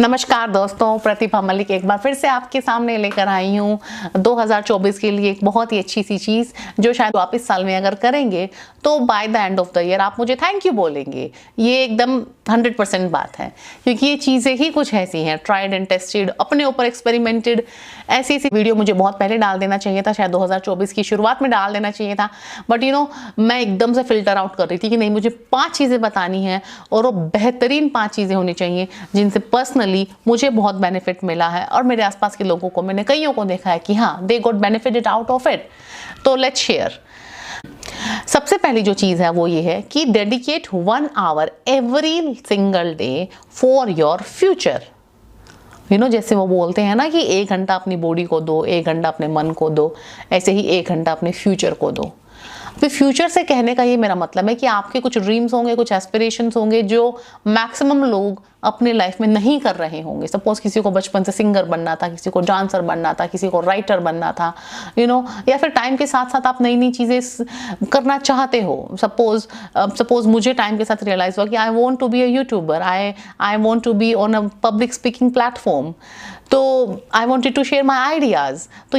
नमस्कार दोस्तों, प्रतिभा मलिक एक बार फिर से आपके सामने लेकर आई हूँ 2024 के लिए एक बहुत ही अच्छी सी चीज़ जो शायद आप इस साल में अगर करेंगे तो by the end of the year आप मुझे थैंक यू बोलेंगे। ये एकदम 100% बात है, क्योंकि ये चीज़ें ही कुछ ऐसी हैं ट्राइड एंड टेस्टेड, अपने ऊपर एक्सपेरिमेंटेड। ऐसी ऐसी वीडियो मुझे बहुत पहले डाल देना चाहिए था, शायद 2024 की शुरुआत में डाल देना चाहिए था, बट मैं एकदम से फिल्टर आउट कर रही थी कि नहीं, मुझे 5 चीज़ें बतानी है और वो बेहतरीन 5 चीज़ें होनी चाहिए जिनसे पर्सनली मुझे बहुत बेनिफिट मिला है और मेरे आसपास के लोगों को, मैंने कईयों को देखा है कि हाँ, they got benefited out of it. तो लेट्स शेयर। सबसे पहली जो चीज़ है वो ये है कि dedicate 1 hour every single day for your future. जैसे वो बोलते हैं ना कि 1 घंटा अपनी बॉडी को दो, 1 घंटा अपने मन को दो, ऐसे ही 1 घंटा अपने फ्यूचर को दो। फिर फ्यूचर से कहने का ये मेरा मतलब है कि आपके कुछ ड्रीम्स होंगे, कुछ एस्पिरेशंस होंगे जो मैक्सिमम लोग अपने लाइफ में नहीं कर रहे होंगे। सपोज किसी को बचपन से सिंगर बनना था, किसी को डांसर बनना था, किसी को राइटर बनना था, या फिर टाइम के साथ साथ आप नई नई चीज़ें करना चाहते हो। सपोज मुझे टाइम के साथ रियलाइज हुआ कि I want to be a YouTuber, I want to be on a public speaking platform, तो I wanted to share my ideas. तो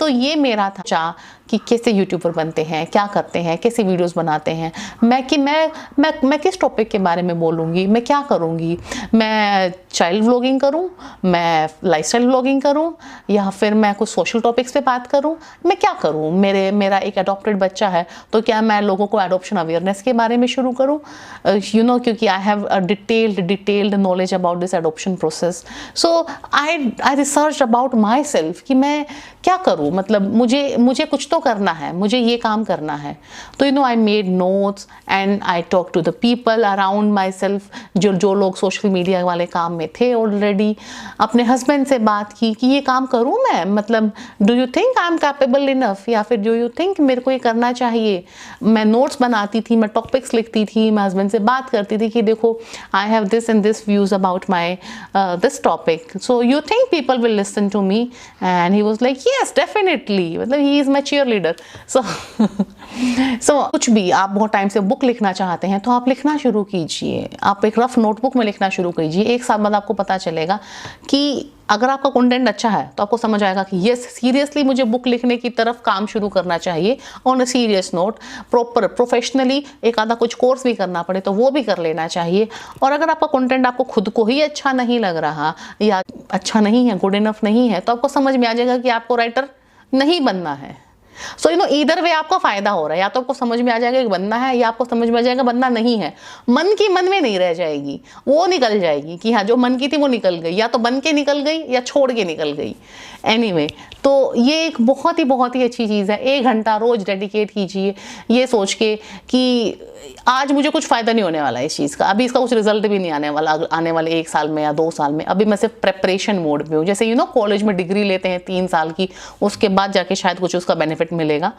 ये मेरा था चाह कि कैसे यूट्यूबर बनते हैं, क्या करते हैं, कैसे वीडियोस बनाते हैं, मैं किस टॉपिक के बारे में बोलूँगी, मैं क्या करूँगी, मैं चाइल्ड व्लॉगिंग करूँ, मैं लाइफस्टाइल व्लॉगिंग करूँ, या फिर मैं कुछ सोशल टॉपिक्स पे बात करूँ, मैं क्या करूँ। मेरा एक अडॉप्टेड बच्चा है, तो क्या मैं लोगों को एडॉप्शन अवेयरनेस के बारे में शुरू करूँ, क्योंकि I have a detailed knowledge about this adoption process. So I research about my self कि मैं क्या करूँ, मतलब मुझे कुछ तो करना है, मुझे ये काम करना है। तो I made notes and I talk to the people around myself, जो लोग सोशल मीडिया वाले काम में थे ऑलरेडी। अपने हस्बैंड से बात की कि ये काम करूँ मैं, मतलब do you think I am capable enough, या फिर डू यू थिंक मेरे को ये करना चाहिए। मैं नोट्स बनाती थी, मैं टॉपिक्स लिखती थी, मैं हस्बैंड से बात करती थी कि देखो I have this and this views about my this topic, so you think people will listen to me. And he was like yes definitely, मतलब he is my cheer leader. So कुछ भी आप बहुत टाइम से book लिखना चाहते हैं तो आप लिखना शुरू कीजिए, आप एक रफ नोटबुक में लिखना शुरू कीजिए। 1 साल बाद आपको पता चलेगा कि अगर आपका कंटेंट अच्छा है तो आपको समझ आएगा कि यस सीरियसली मुझे बुक लिखने की तरफ काम शुरू करना चाहिए on a serious note, proper professionally एक आधा कुछ कोर्स भी करना पड़े तो वो भी कर लेना चाहिए। और अगर आपका कंटेंट आपको खुद को ही अच्छा नहीं लग रहा या अच्छा नहीं है, गुड इनफ नहीं है, तो आपको समझ में आ जाएगा कि आपको राइटर नहीं बनना है। सो ईदर वे आपको फायदा हो रहा है, या तो आपको समझ में आ जाएगा कि बनना है, या आपको समझ में आ जाएगा बनना नहीं है। मन की मन में नहीं रह जाएगी, वो निकल जाएगी कि हाँ जो मन की थी वो निकल गई, या तो बन के निकल गई या छोड़ के निकल गई। एनीवे, तो ये एक बहुत ही अच्छी चीज़ है। 1 घंटा रोज डेडिकेट कीजिए ये सोच के कि आज मुझे कुछ फ़ायदा नहीं होने वाला है इस चीज़ का, अभी इसका कुछ रिजल्ट भी नहीं आने वाला आने वाले 1 साल में या 2 साल में। अभी मैं सिर्फ प्रेपरेशन मोड में हूँ। जैसे कॉलेज में डिग्री लेते हैं 3 साल की, उसके बाद जाके शायद कुछ उसका बेनिफिट मिलेगा,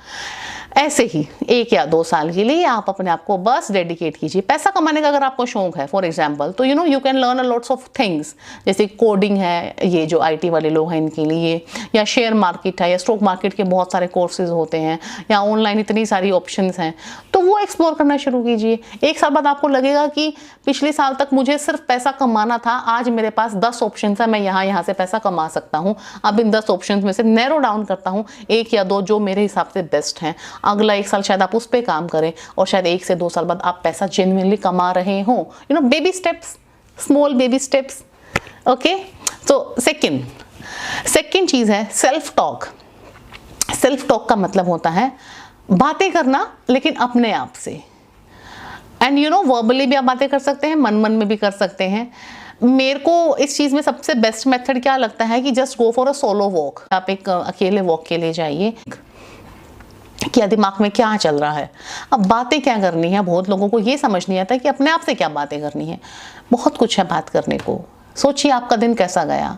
ऐसे ही 1 या 2 साल के लिए आप अपने आप को बस डेडिकेट कीजिए। पैसा कमाने का अगर आपको शौक है फॉर एग्जाम्पल, तो you can learn a lots of things, जैसे कोडिंग है, ये जो IT वाले लोग हैं इनके लिए, या शेयर मार्केट है, या स्टॉक मार्केट के बहुत सारे कोर्सेज होते हैं, या ऑनलाइन इतनी सारी ऑप्शंस हैं, तो वो एक्सप्लोर करना शुरू कीजिए। 1 साल बाद आपको लगेगा कि पिछले साल तक मुझे सिर्फ पैसा कमाना था, आज मेरे पास 10 ऑप्शन है, मैं यहाँ से पैसा कमा सकता हूँ। अब इन 10 ऑप्शन में से नैरो डाउन करता हूँ 1 या 2 जो मेरे हिसाब से बेस्ट हैं। अगला 1 साल शायद आप उस पर काम करें और शायद 1 से 2 साल बाद आप पैसा जेन्युइनली कमा रहे हो। Baby steps, small baby steps. Okay, तो सेकंड चीज़ है सेल्फ टॉक। सेल्फ टॉक का मतलब होता है बातें करना, लेकिन अपने आप से। एंड वर्बली भी आप बातें कर सकते हैं, मन में भी कर सकते हैं। मेरे को इस चीज़ में सबसे बेस्ट मेथड क्या लगता है कि just go for a solo walk. आप एक अकेले वॉक के लिए जाइए, क्या दिमाग में क्या चल रहा है, अब बातें क्या करनी है। बहुत लोगों को ये समझ नहीं आता कि अपने आप से क्या बातें करनी है। बहुत कुछ है बात करने को। सोचिए आपका दिन कैसा गया,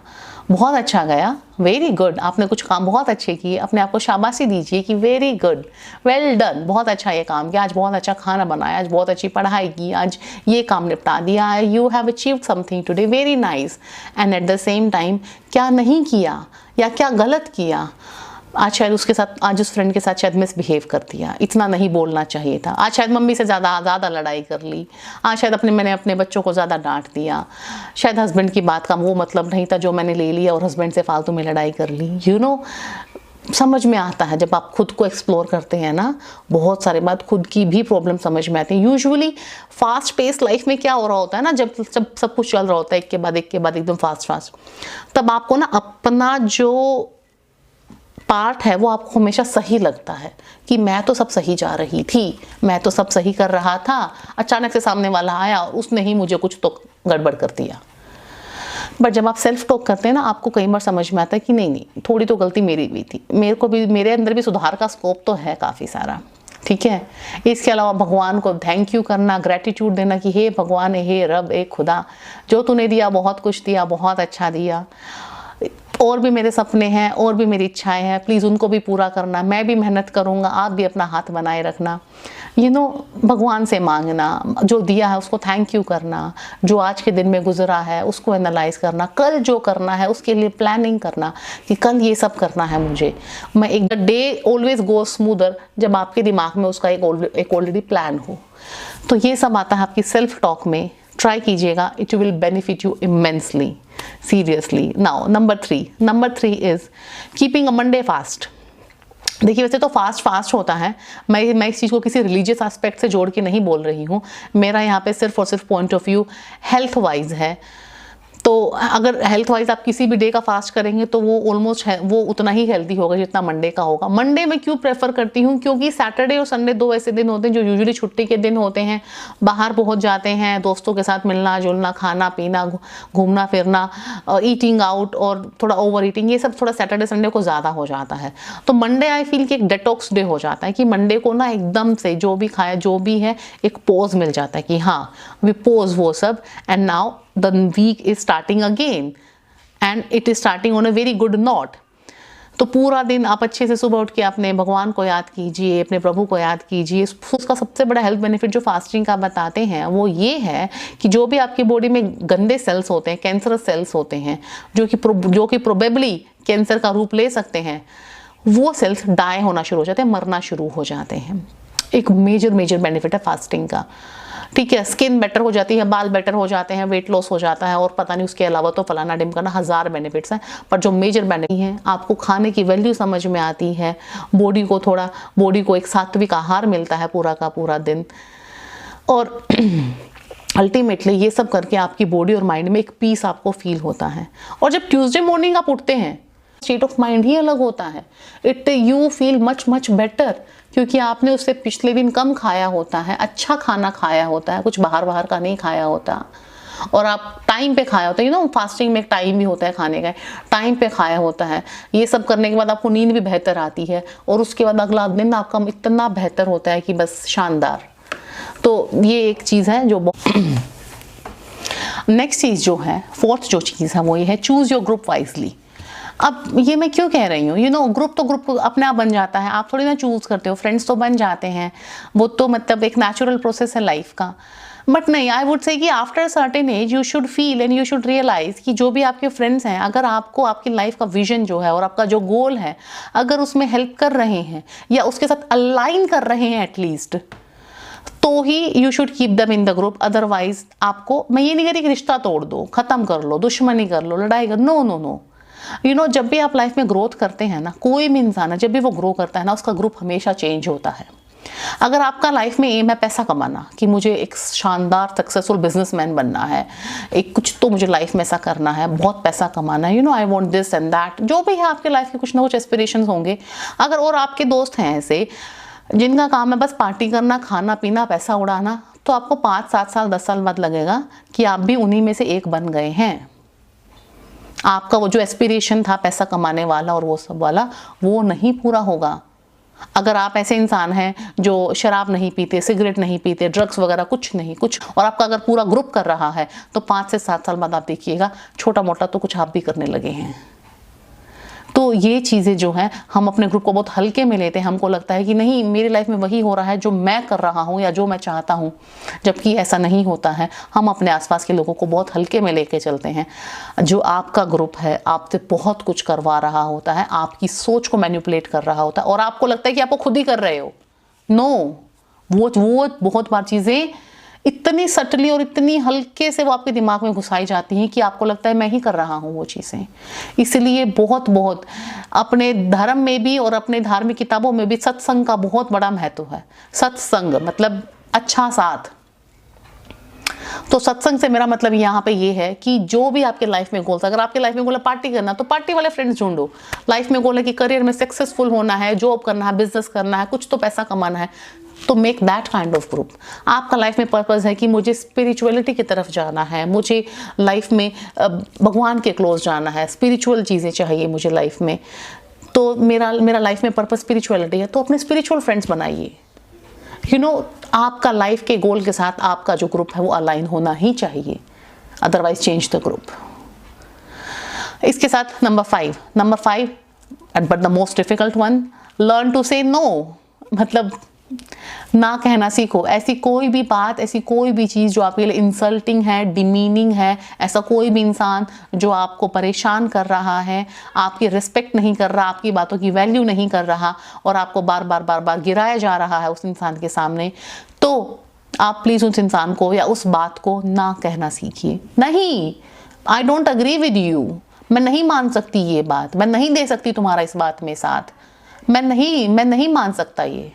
बहुत अच्छा गया, वेरी गुड, आपने कुछ काम बहुत अच्छे किए, अपने आप को शाबाशी दीजिए कि वेरी गुड, वेल डन, बहुत अच्छा ये काम किया, आज बहुत अच्छा खाना बनाया, आज बहुत अच्छी पढ़ाई की, आज ये काम निपटा दिया, you have achieved something today, very nice. And at the same time क्या नहीं किया या क्या गलत किया, आज शायद उसके साथ, आज उस फ्रेंड के साथ शायद मिसबिहेव कर दिया, इतना नहीं बोलना चाहिए था। आज शायद मम्मी से ज़्यादा लड़ाई कर ली। आज शायद मैंने अपने बच्चों को ज़्यादा डांट दिया। शायद हस्बैंड की बात का वो मतलब नहीं था जो मैंने ले लिया और हस्बैंड से फालतू में लड़ाई कर ली। समझ में आता है जब आप खुद को एक्सप्लोर करते हैं ना, बहुत सारे बात खुद की भी प्रॉब्लम समझ में आती है। यूजुअली फास्ट पेस लाइफ में क्या हो रहा होता है ना, जब सब कुछ चल रहा होता है एक के बाद एकदम फास्ट, तब आपको ना अपना जो पार्ट है वो आपको हमेशा सही लगता है कि मैं तो सब सही जा रही थी, मैं तो सब सही कर रहा था, अचानक से सामने वाला आया और उसने ही मुझे कुछ तो गड़बड़ कर दिया। बट जब आप सेल्फ टॉक करते हैं ना, आपको कई बार समझ में आता है कि नहीं, थोड़ी तो गलती मेरी भी थी, मेरे अंदर भी सुधार का स्कोप तो है काफ़ी सारा। ठीक है, इसके अलावा भगवान को थैंक यू करना, ग्रेटिट्यूड देना कि हे भगवान, हे रब, हे खुदा, जो तूने दिया बहुत कुछ दिया, बहुत अच्छा दिया, और भी मेरे सपने हैं और भी मेरी इच्छाएं हैं, प्लीज़ उनको भी पूरा करना, मैं भी मेहनत करूँगा, आप भी अपना हाथ बनाए रखना। भगवान से मांगना, जो दिया है उसको थैंक यू करना, जो आज के दिन में गुजरा है उसको एनालाइज करना, कल जो करना है उसके लिए प्लानिंग करना कि कल ये सब करना है मुझे। The day always go smoother जब आपके दिमाग में उसका एक ऑलरेडी प्लान हो। तो ये सब आता है आपकी सेल्फ टॉक में, ट्राई कीजिएगा, it will benefit you immensely, seriously. Now number three is keeping a Monday fast. देखिए, वैसे तो फास्ट होता है, मैं इस चीज़ को किसी रिलीजियस एस्पेक्ट से जोड़ के नहीं बोल रही हूँ, मेरा यहाँ पे सिर्फ और सिर्फ point of view health wise है। तो अगर हेल्थ वाइज आप किसी भी डे का फास्ट करेंगे तो वो ऑलमोस्ट है, वो उतना ही हेल्दी होगा जितना मंडे का होगा। मंडे में क्यों प्रेफर करती हूँ, क्योंकि सैटरडे और संडे दो ऐसे दिन होते हैं जो यूजुअली छुट्टी के दिन होते हैं, बाहर पहुँच जाते हैं, दोस्तों के साथ मिलना जुलना, खाना पीना, घूमना फिरना, ईटिंग आउट और थोड़ा ओवर ईटिंग, ये सब थोड़ा सैटरडे संडे को ज़्यादा हो जाता है। तो मंडे आई फील कि एक डेटॉक्स डे हो जाता है कि मंडे को ना एकदम से जो भी खाया जो भी है एक पोज मिल जाता है कि हाँ वी पोज वो सब, and now the week is starting again and it is starting on a very good note। तो पूरा दिन आप अच्छे से सुबह उठ के अपने भगवान को याद कीजिए, अपने प्रभु को याद कीजिए। उसका सबसे बड़ा हेल्थ बेनिफिट जो फास्टिंग का बताते हैं वो ये है कि जो भी आपकी बॉडी में गंदे सेल्स होते हैं, कैंसरस सेल्स होते हैं, जो कि प्रोबेबली कैंसर का रूप ले सकते हैं, वो सेल्स डाई होना शुरू हो जाते हैं, मरना शुरू हो जाते हैं। एक मेजर बेनिफिट है फास्टिंग का। ठीक है, स्किन बेटर हो जाती है, बाल बेटर हो जाते हैं, वेट लॉस हो जाता है, और पता नहीं उसके अलावा तो फलाना डिमकाना 1000 बेनिफिट्स हैं। पर जो मेजर बेनिफिट हैं, आपको खाने की वैल्यू समझ में आती है, बॉडी को एक सात्विक आहार मिलता है पूरा का पूरा दिन, और अल्टीमेटली ये सब करके आपकी बॉडी और माइंड में एक पीस आपको फील होता है। और जब ट्यूसडे मॉर्निंग आप उठते हैं, स्टेट ऑफ माइंड ही अलग होता है। यू फील मच बेटर, क्योंकि आपने उससे पिछले दिन कम खाया होता है, अच्छा खाना खाया होता है, कुछ बाहर का नहीं खाया होता, और आप टाइम पे खाया होता है। फास्टिंग में एक टाइम भी होता है खाने का, टाइम पे खाया होता है। ये सब करने के बाद आपको नींद भी बेहतर आती है, और उसके बाद अगला दिन आपका इतना बेहतर होता है कि बस शानदार। तो ये एक चीज़ है जो नेक्स्ट चीज़ जो है, फोर्थ जो चीज़ है वो ये है, चूज योर ग्रुप वाइजली। अब ये मैं क्यों कह रही हूँ, ग्रुप तो ग्रुप अपने आप बन जाता है, आप थोड़ी ना चूज करते हो, फ्रेंड्स तो बन जाते हैं, वो तो मतलब एक नेचुरल प्रोसेस है लाइफ का। बट नहीं, आई वुड से कि after certain age you should feel and you should realise कि जो भी आपके फ्रेंड्स हैं, अगर आपको आपकी लाइफ का विजन जो है और आपका जो गोल है, अगर उसमें हेल्प कर रहे हैं या उसके साथ अलाइन कर रहे हैं एटलीस्ट, तो ही you should keep them in the group. Otherwise आपको, मैं ये नहीं कह रही कि रिश्ता तोड़ दो, खत्म कर लो, दुश्मनी कर लो, लड़ाई कर, नो। जब भी आप लाइफ में ग्रोथ करते हैं ना, कोई भी इंसान है जब भी वो ग्रो करता है ना, उसका ग्रुप हमेशा चेंज होता है। अगर आपका लाइफ में एम है पैसा कमाना, कि मुझे एक शानदार सक्सेसफुल बिजनेसमैन बनना है, एक कुछ तो मुझे लाइफ में ऐसा करना है, बहुत पैसा कमाना है, I want this and that, जो भी है आपके लाइफ के कुछ ना कुछ एस्पिरेशंस होंगे। अगर और आपके दोस्त हैं ऐसे जिनका काम है बस पार्टी करना, खाना पीना, पैसा उड़ाना, तो आपको 5, 7 साल 10 साल बाद लगेगा कि आप भी उन्हीं में से एक बन गए हैं। आपका वो जो एस्पिरेशन था पैसा कमाने वाला और वो सब वाला, वो नहीं पूरा होगा। अगर आप ऐसे इंसान हैं जो शराब नहीं पीते, सिगरेट नहीं पीते, ड्रग्स वगैरह कुछ नहीं, और आपका अगर पूरा ग्रुप कर रहा है, तो 5 से 7 साल बाद आप देखिएगा छोटा मोटा तो कुछ आप भी करने लगे हैं। तो ये चीज़ें जो हैं हम अपने ग्रुप को बहुत हल्के में लेते हैं। हमको लगता है कि नहीं, मेरी लाइफ में वही हो रहा है जो मैं कर रहा हूँ या जो मैं चाहता हूँ, जबकि ऐसा नहीं होता है। हम अपने आसपास के लोगों को बहुत हल्के में लेके चलते हैं। जो आपका ग्रुप है आपसे बहुत कुछ करवा रहा होता है, आपकी सोच को मैनिपुलेट कर रहा होता है, और आपको लगता है कि आप वो खुद ही कर रहे हो। नो, वो बहुत बार चीज़ें इतनी सटली और इतनी हल्के से वो आपके दिमाग में घुसाई जाती हैं कि आपको लगता है मैं ही कर रहा हूँ वो चीज़ें। इसलिए बहुत अपने धर्म में भी और अपने धार्मिक किताबों में भी सत्संग का बहुत बड़ा महत्व है। सत्संग मतलब अच्छा साथ। तो सत्संग से मेरा मतलब यहाँ पे ये है कि जो भी आपके लाइफ में गोल्स, अगर आपके लाइफ में गोल है पार्टी करना, तो पार्टी वाले फ्रेंड्स ढूंढो। लाइफ में गोल है कि करियर में सक्सेसफुल होना है, जॉब करना है, बिजनेस करना है, कुछ तो पैसा कमाना है, तो make that kind of group. आपका लाइफ में पर्पस है कि मुझे स्पिरिचुअलिटी की तरफ जाना है, मुझे लाइफ में भगवान के क्लोज जाना है, स्पिरिचुअल चीज़ें चाहिए मुझे लाइफ में, तो मेरा लाइफ में पर्पस स्पिरिचुअलिटी है, तो अपने स्पिरिचुअल फ्रेंड्स बनाइए। आपका लाइफ के गोल के साथ आपका जो ग्रुप है वो अलाइन होना ही चाहिए, अदरवाइज चेंज द ग्रुप। इसके साथ number 5 but the most difficult one, learn to say no. मतलब ना कहना सीखो। ऐसी कोई भी बात, ऐसी कोई भी चीज़ जो आपके लिए इंसल्टिंग है, डिमीनिंग है, ऐसा कोई भी इंसान जो आपको परेशान कर रहा है, आपकी रिस्पेक्ट नहीं कर रहा, आपकी बातों की वैल्यू नहीं कर रहा, और आपको बार बार गिराया जा रहा है उस इंसान के सामने, तो आप प्लीज़ उस इंसान को या उस बात को ना कहना सीखिए। नहीं, आई डोंट अग्री विद यू, मैं नहीं मान सकती ये बात, मैं नहीं दे सकती तुम्हारा इस बात में साथ, मैं नहीं मान सकता ये।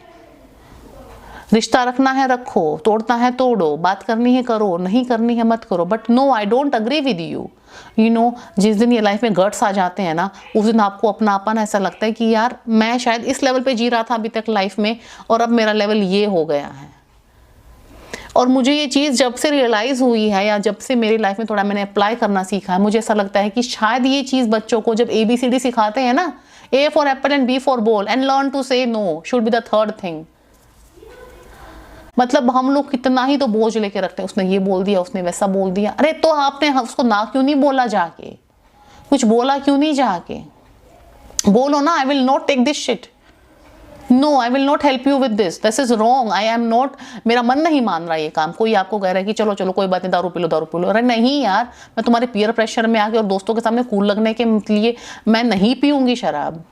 रिश्ता रखना है रखो, तोड़ना है तोड़ो, बात करनी है करो, नहीं करनी है मत करो, but no, I don't agree with you. जिस दिन ये लाइफ में गट्स आ जाते हैं ना, उस दिन आपको अपनापन ऐसा लगता है कि यार मैं शायद इस लेवल पे जी रहा था अभी तक लाइफ में, और अब मेरा लेवल ये हो गया है। और मुझे ये चीज़ जब से रियलाइज़ हुई है, या जब से मेरी लाइफ में थोड़ा मैंने अप्लाई करना सीखा है, मुझे ऐसा लगता है कि शायद ये चीज़ बच्चों को जब ABCD सिखाते हैं ना, A for apple and B for ball and learn to say no should be the third thing. मतलब हम लोग कितना ही तो बोझ लेके रखते हैं, उसने ये बोल दिया, उसने वैसा बोल दिया। अरे तो आपने उसको ना क्यों नहीं बोला, जाके कुछ बोला क्यों नहीं, जाके बोलो ना, I will not take this shit, no I will not help you with this is wrong, I am not, मेरा मन नहीं मान रहा ये काम। कोई आपको कह रहा है कि चलो चलो कोई बात नहीं, दारू पी लो। अरे नहीं यार, मैं तुम्हारे पीयर प्रेशर में आके और दोस्तों के सामने कूल लगने के लिए मैं नहीं पीऊंगी शराब,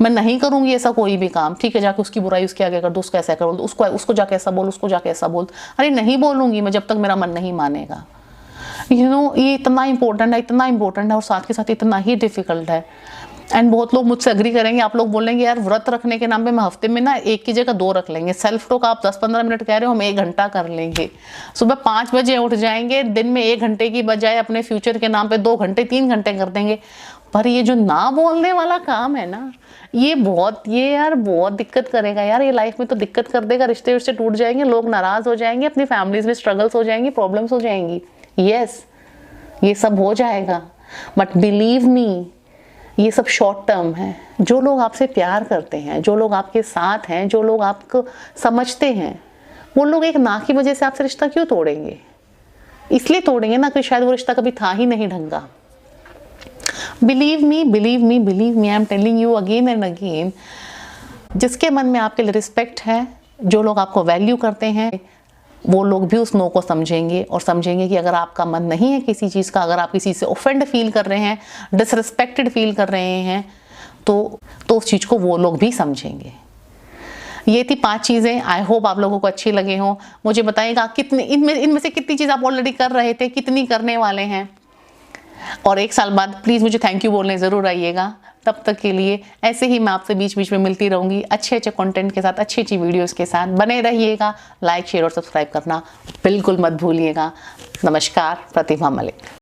मैं नहीं करूंगी ऐसा कोई भी काम। ठीक है, जाके उसकी बुराई उसके आगे कर दो, उसको ऐसा कर दो, उसको जाके ऐसा बोल, उसको जाके ऐसा बोल। अरे नहीं बोलूंगी मैं जब तक मेरा मन नहीं मानेगा। ये इतना इंपॉर्टेंट है और साथ के साथ इतना ही डिफिकल्ट है। एंड बहुत लोग मुझसे एग्री करेंगे, आप लोग बोलेंगे यार व्रत रखने के नाम पे मैं हफ्ते में ना 1 की जगह 2 रख लेंगे। सेल्फ टॉक आप 10-15 मिनट कह रहे हो, हम 1 घंटा कर लेंगे। सुबह 5 बजे उठ जाएंगे, दिन में 1 घंटे की बजाय अपने फ्यूचर के नाम पे 2 घंटे 3 घंटे कर देंगे। पर ये जो ना बोलने वाला काम है ना, ये यार बहुत दिक्कत करेगा यार, ये लाइफ में तो दिक्कत कर देगा। रिश्ते टूट जाएंगे, लोग नाराज हो जाएंगे, अपनी फैमिलीज में स्ट्रगल्स हो जाएंगी, प्रॉब्लम्स हो जाएंगी। यस, ये सब हो जाएगा, बट बिलीव मी ये सब शॉर्ट टर्म है। जो लोग आपसे प्यार करते हैं, जो लोग आपके साथ हैं, जो लोग आपको समझते हैं, वो लोग एक ना की वजह से आपसे रिश्ता क्यों तोड़ेंगे? इसलिए तोड़ेंगे ना कि शायद वो रिश्ता कभी था ही नहीं ढंग का। Believe me, I am telling you again and again, जिसके मन में आपके लिए रिस्पेक्ट है, जो लोग आपको वैल्यू करते हैं, वो लोग भी उस नो को समझेंगे और समझेंगे कि अगर आपका मन नहीं है किसी चीज़ का, अगर आप किसी से ऑफेंड फील कर रहे हैं, डिसरिस्पेक्टेड फील कर रहे हैं, तो उस चीज़ को वो लोग भी समझेंगे। ये थी 5 चीज़ें। आई होप आप लोगों को अच्छी लगे हों। मुझे बताइएगा कितनी इनमें से कितनी चीज़ आप ऑलरेडी कर रहे थे, कितनी करने वाले हैं, और 1 साल बाद प्लीज़ मुझे थैंक यू बोलने ज़रूर आइएगा। तब तक के लिए ऐसे ही मैं आपसे बीच बीच में मिलती रहूँगी, अच्छे कंटेंट के साथ, अच्छी वीडियोस के साथ। बने रहिएगा, लाइक शेयर और सब्सक्राइब करना बिल्कुल मत भूलिएगा। नमस्कार, प्रतिभा मलिक।